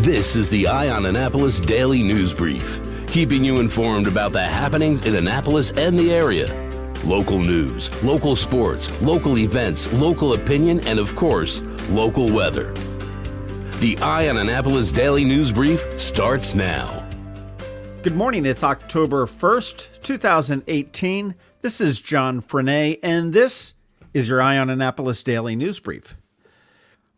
This is the Eye on Annapolis Daily News Brief, keeping you informed about the happenings in Annapolis and the area. Local news, local sports, local events, local opinion, and of course, local weather. The Eye on Annapolis Daily News Brief starts now. Good morning. It's October 1st, 2018. This is John Frenaye, and this is your Eye on Annapolis Daily News Brief.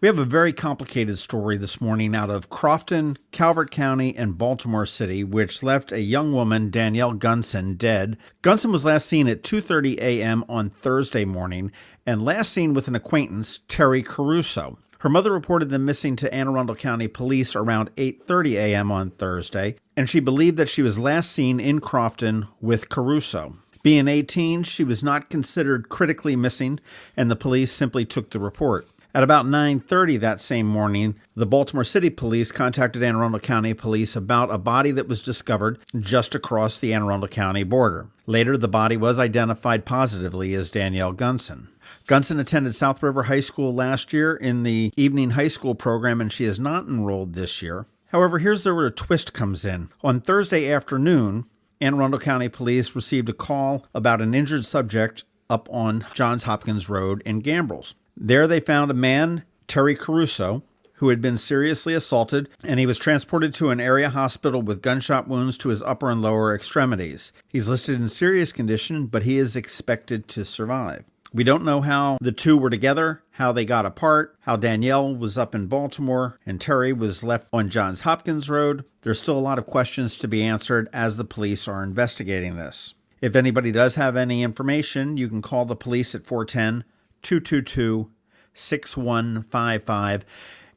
We have a very complicated story this morning out of Crofton, Calvert County, and Baltimore City, which left a young woman, Danielle Gunson, dead. Gunson was last seen at 2:30 a.m. on Thursday morning and last seen with an acquaintance, Terry Caruso. Her mother reported them missing to Anne Arundel County Police around 8:30 a.m. on Thursday, and she believed that she was last seen in Crofton with Caruso. Being 18, she was not considered critically missing, and the police simply took the report. At about 9:30 that same morning, the Baltimore City Police contacted Anne Arundel County Police about a body that was discovered just across the Anne Arundel County border. Later, the body was identified positively as Danielle Gunson. Gunson attended South River High School last year in the evening high school program, and she is not enrolled this year. However, here's where a twist comes in. On Thursday afternoon, Anne Arundel County Police received a call about an injured subject up on Johns Hopkins Road in Gambrills. There they found a man, Terry Caruso, who had been seriously assaulted, and he was transported to an area hospital with gunshot wounds to his upper and lower extremities. He's listed in serious condition, but he is expected to survive. We don't know how the two were together, how they got apart, how Danielle was up in Baltimore and Terry was left on Johns Hopkins Road. There's still a lot of questions to be answered as the police are investigating this. If anybody does have any information, you can call the police at 410-222-6155.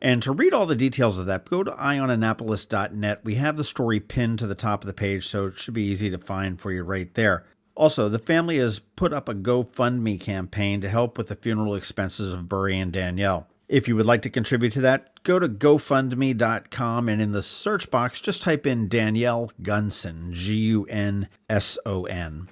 And to read all the details of that, go to eyeonannapolis.net. We have the story pinned to the top of the page, so it should be easy to find for you right there. Also, the family has put up a GoFundMe campaign to help with the funeral expenses of burying Danielle. If you would like to contribute to that, go to GoFundMe.com and in the search box, just type in Danielle Gunson, Gunson.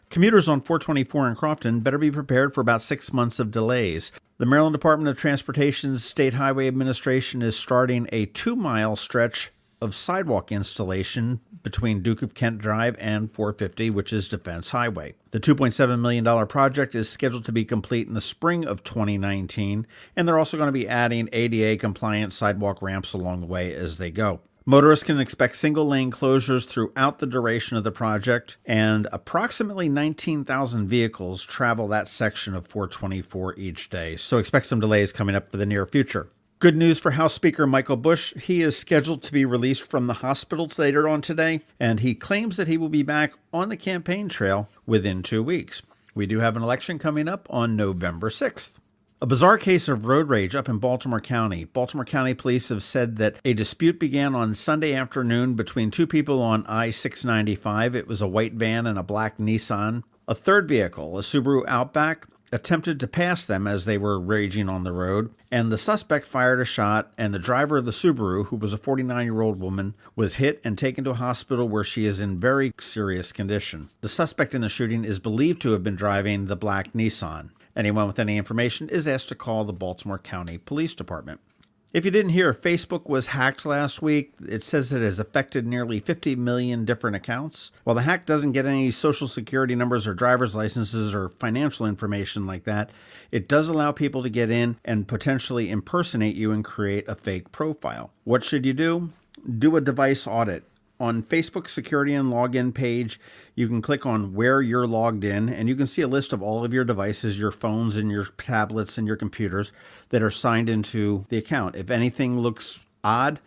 Commuters on 424 in Crofton better be prepared for about 6 months of delays. The Maryland Department of Transportation's State Highway Administration is starting a 2-mile stretch of sidewalk installation between Duke of Kent Drive and 450, which is Defense Highway. The $2.7 million project is scheduled to be complete in the spring of 2019, and they're also going to be adding ADA-compliant sidewalk ramps along the way as they go. Motorists can expect single-lane closures throughout the duration of the project, and approximately 19,000 vehicles travel that section of 424 each day, so expect some delays coming up for the near future. Good news for House Speaker Michael Bush. He is scheduled to be released from the hospital later on today, and he claims that he will be back on the campaign trail within 2 weeks. We do have an election coming up on November 6th. A bizarre case of road rage up in Baltimore County. Baltimore County Police have said that a dispute began on Sunday afternoon between two people on I-695. It was a white van and a black Nissan. A third vehicle, a Subaru Outback, attempted to pass them as they were raging on the road, and the suspect fired a shot, and the driver of the Subaru, who was a 49-year-old woman, was hit and taken to a hospital where she is in very serious condition. The suspect in the shooting is believed to have been driving the black Nissan. Anyone with any information is asked to call the Baltimore County Police Department. If you didn't hear, Facebook was hacked last week. It says it has affected nearly 50 million different accounts. While the hack doesn't get any social security numbers or driver's licenses or financial information like that, it does allow people to get in and potentially impersonate you and create a fake profile. What should you do? Do a device audit. On Facebook's security and login page, you can click on where you're logged in, and you can see a list of all of your devices, your phones and your tablets and your computers that are signed into the account. If anything looks odd,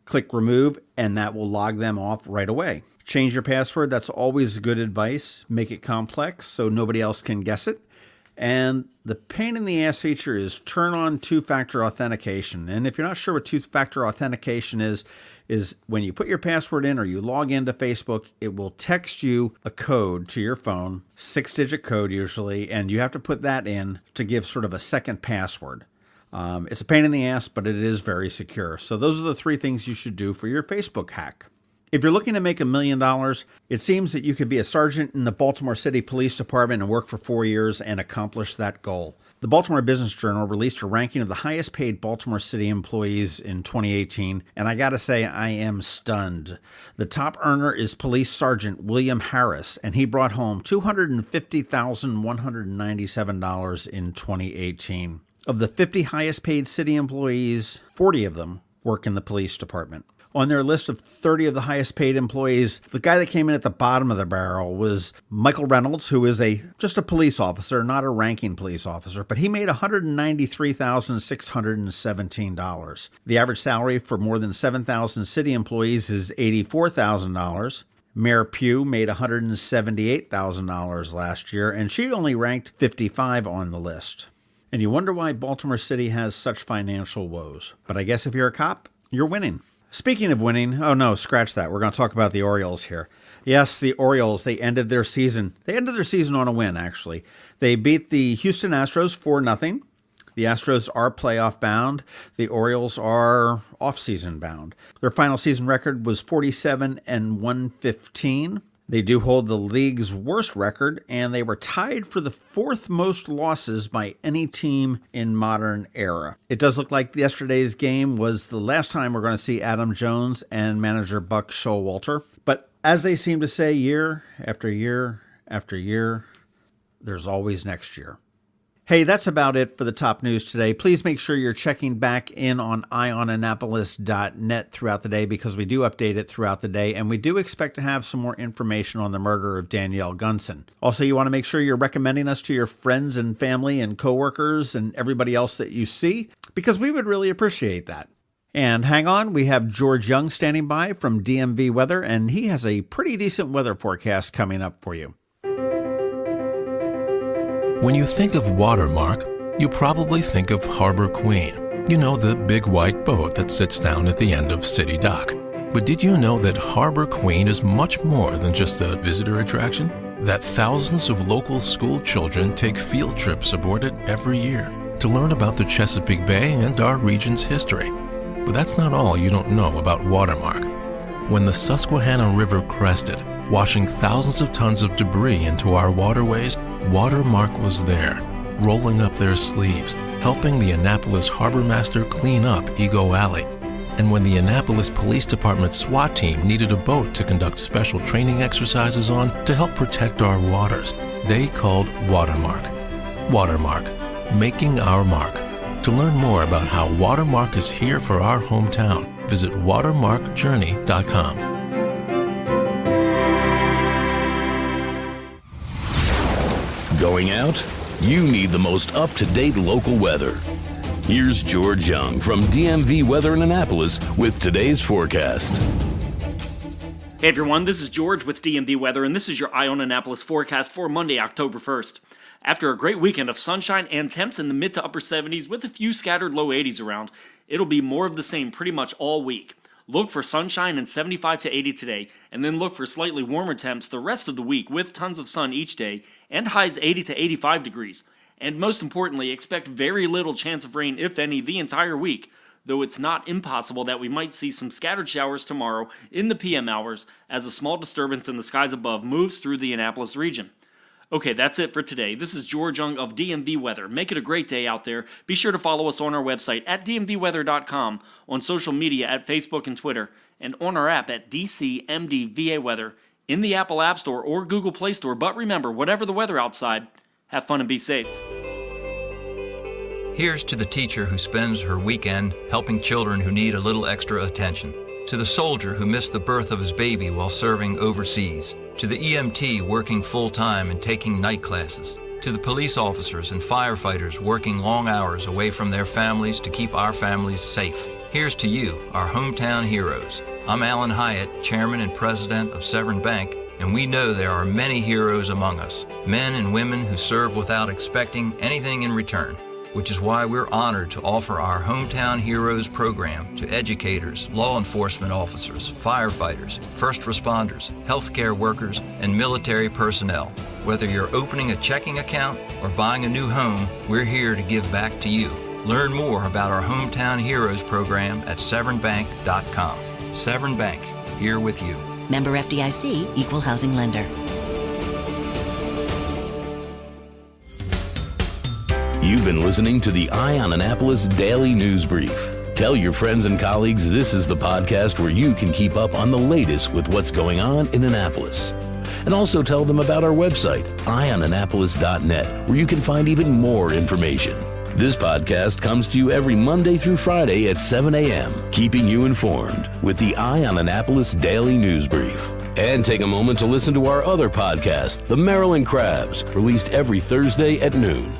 click remove, and that will log them off right away. Change your password. That's always good advice. Make it complex so nobody else can guess it. And the pain in the ass feature is turn on two-factor authentication. And if you're not sure what two-factor authentication is when you put your password in or you log into Facebook, it will text you a code to your phone, 6-digit code usually, and you have to put that in to give sort of a second password. It's a pain in the ass, but it is very secure. So those are the 3 things you should do for your Facebook hack. If you're looking to make $1 million, it seems that you could be a sergeant in the Baltimore City Police Department and work for 4 years and accomplish that goal. The Baltimore Business Journal released a ranking of the highest paid Baltimore City employees in 2018, and I gotta say, I am stunned. The top earner is Police Sergeant William Harris, and he brought home $250,197 in 2018. Of the 50 highest paid city employees, 40 of them work in the police department. On their list of 30 of the highest paid employees, the guy that came in at the bottom of the barrel was Michael Reynolds, who is just a police officer, not a ranking police officer, but he made $193,617. The average salary for more than 7,000 city employees is $84,000. Mayor Pugh made $178,000 last year, and she only ranked 55 on the list. And you wonder why Baltimore City has such financial woes. But I guess if you're a cop, you're winning. Speaking of winning, oh no, scratch that. We're going to talk about the Orioles here. Yes, the Orioles, they ended their season. They ended their season on a win, actually. They beat the Houston Astros 4-0. The Astros are playoff bound. The Orioles are off-season bound. Their final season record was 47-115. They do hold the league's worst record, and they were tied for the fourth most losses by any team in modern era. It does look like yesterday's game was the last time we're going to see Adam Jones and manager Buck Showalter. But as they seem to say year after year after year, there's always next year. Hey, that's about it for the top news today. Please make sure you're checking back in on eyeonannapolis.net throughout the day because we do update it throughout the day, and we do expect to have some more information on the murder of Danielle Gunson. Also, you want to make sure you're recommending us to your friends and family and coworkers and everybody else that you see because we would really appreciate that. And hang on, we have George Young standing by from DMV Weather, and he has a pretty decent weather forecast coming up for you. When you think of Watermark, you probably think of Harbor Queen. You know, the big white boat that sits down at the end of City Dock. But did you know that Harbor Queen is much more than just a visitor attraction? That thousands of local school children take field trips aboard it every year to learn about the Chesapeake Bay and our region's history. But that's not all you don't know about Watermark. When the Susquehanna River crested, washing thousands of tons of debris into our waterways, Watermark was there, rolling up their sleeves, helping the Annapolis Harbormaster clean up Ego Alley. And when the Annapolis Police Department SWAT team needed a boat to conduct special training exercises on to help protect our waters, they called Watermark. Watermark, making our mark. To learn more about how Watermark is here for our hometown, visit watermarkjourney.com. Going out? You need the most up-to-date local weather. Here's George Young from DMV Weather in Annapolis with today's forecast. Hey everyone, this is George with DMV Weather, and this is your Eye on Annapolis forecast for Monday, October 1st. After a great weekend of sunshine and temps in the mid to upper 70s with a few scattered low 80s around, it'll be more of the same pretty much all week. Look for sunshine and 75 to 80 today, and then look for slightly warmer temps the rest of the week with tons of sun each day and highs 80 to 85 degrees. And most importantly, expect very little chance of rain, if any, the entire week, though it's not impossible that we might see some scattered showers tomorrow in the PM hours as a small disturbance in the skies above moves through the Annapolis region. Okay, that's it for today. This is George Young of DMV Weather. Make it a great day out there. Be sure to follow us on our website at dmvweather.com, on social media at Facebook and Twitter, and on our app at DCMDVA Weather, in the Apple App Store or Google Play Store. But remember, whatever the weather outside, have fun and be safe. Here's to the teacher who spends her weekend helping children who need a little extra attention. To the soldier who missed the birth of his baby while serving overseas. To the EMT working full-time and taking night classes. To the police officers and firefighters working long hours away from their families to keep our families safe. Here's to you, our hometown heroes. I'm Alan Hyatt, Chairman and President of Severn Bank, and we know there are many heroes among us. Men and women who serve without expecting anything in return. Which is why we're honored to offer our Hometown Heroes program to educators, law enforcement officers, firefighters, first responders, healthcare workers, and military personnel. Whether you're opening a checking account or buying a new home, we're here to give back to you. Learn more about our Hometown Heroes program at severnbank.com. Severn Bank, here with you. Member FDIC, Equal Housing Lender. You've been listening to the Eye on Annapolis Daily News Brief. Tell your friends and colleagues this is the podcast where you can keep up on the latest with what's going on in Annapolis. And also tell them about our website, eyeonannapolis.net, where you can find even more information. This podcast comes to you every Monday through Friday at 7 a.m., keeping you informed with the Eye on Annapolis Daily News Brief. And take a moment to listen to our other podcast, The Maryland Crabs, released every Thursday at noon.